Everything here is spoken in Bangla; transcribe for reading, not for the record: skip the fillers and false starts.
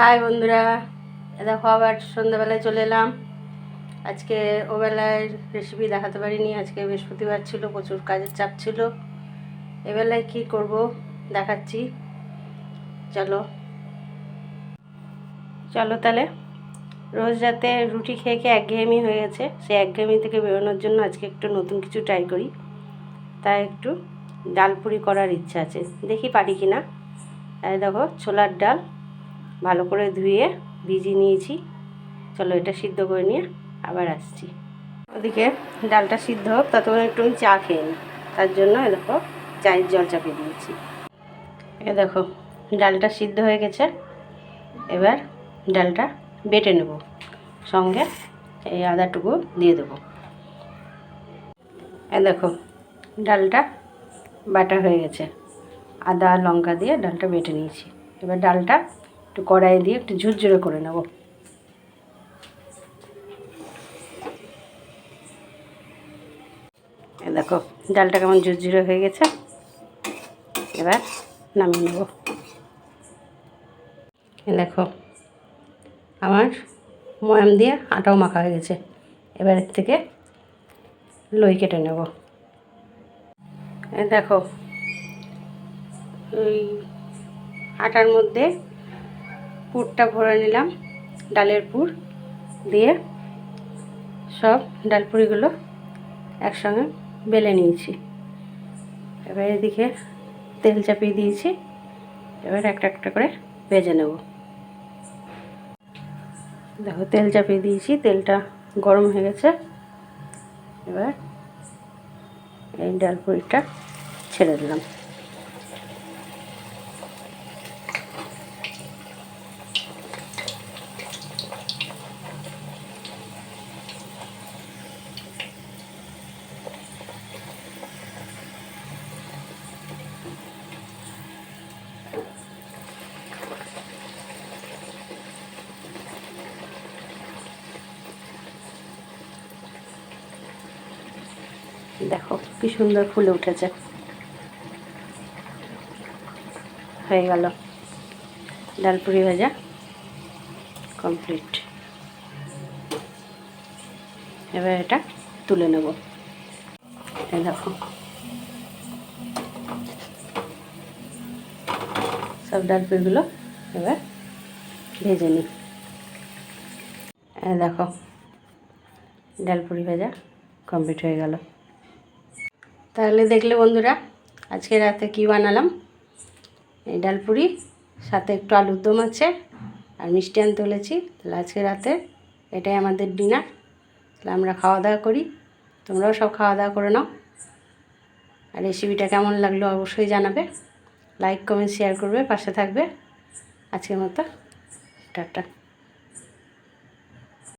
হাই বন্ধুরা, দেখো আবার সন্ধ্যাবেলায় চলে এলাম। আজকে ওবেলায় রেসিপি দেখাতে পারিনি, আজকে বৃহস্পতিবার ছিল, প্রচুর কাজের চাপ ছিল। এবেলায় কি করব দেখাচ্ছি, চলো চলো তাহলে। রোজ রাতে রুটি খেয়ে খেয়ে একঘেয়েমি হয়ে গেছে, সেই একঘেয়েমি থেকে বেরোনোর জন্য আজকে একটু নতুন কিছু ট্রাই করি। তাই একটু ডাল পুরি করার ইচ্ছা আছে, দেখি পারি কি না। তাই দেখো ছোলার ডাল ভালো করে ধুয়ে ভিজিয়ে নিয়েছি। চলো এটা সিদ্ধ করে নিয়ে আবার আসছি। ওদিকে ডালটা সিদ্ধ হোক, ততক্ষণ একটু আমি চা খেয়ে নিই। তার জন্য দেখো চায়ের জল চাপিয়ে দিয়েছি। দেখো ডালটা সিদ্ধ হয়ে গেছে, এবার ডালটা বেটে নেব, সঙ্গে এই আদাটুকু দিয়ে দেবো। দেখো ডালটা বাটা হয়ে গেছে, আদা লঙ্কা দিয়ে ডালটা বেটে নিয়েছি। এবার ডালটা একটু কড়াইয়ে দিয়ে একটু ঝুরঝুরে করে নেব। দেখো ডালটা কেমন ঝুরঝুরে হয়ে গেছে, এবার নামিয়ে নেব। দেখো আমার ময়াম দিয়ে আটাও মাখা হয়ে গেছে, এবার এর থেকে লই কেটে নেব। দেখো ওই আটার মধ্যে পুরটা ভরে নিলাম, ডালের পুর দিয়ে সব ডালপুরিগুলো একসঙ্গে বেলে নিয়েছি। এবার এদিকে তেল চাপিয়ে দিয়েছি, এবার একটা একটা করে ভেজে নেব। দেখো তেল চাপিয়ে দিয়েছি, তেলটা গরম হয়ে গেছে। এবার এই ডালপুরিটা ছেড়ে দিলাম। দেখো কি সুন্দর ফুলে উঠেছে। হয়ে গেল ডালপুরি ভাজা কমপ্লিট। এবার এটা তুলে নেব। এই দেখো সব ডালপুরিগুলো এবার ভেজে নিই। এই দেখো ডালপুরি ভাজা কমপ্লিট হয়ে গেল। তাহলে দেখলে বন্ধুরা আজকে রাতে কি বানালাম। এই ডালপুরি, সাথে একটু আলুর দম আছে, আর মিষ্টি আনতে বলেছি। তাহলে আজকে রাতে এটাই আমাদের ডিনার। তাহলে আমরা খাওয়া দাওয়া করি, তোমরাও সব খাওয়া দাওয়া করে নাও। আর রেসিপিটা কেমন লাগলো অবশ্যই জানাবে, লাইক কমেন্ট শেয়ার করবে, পাশে থাকবে। আজকের মতো টাটা।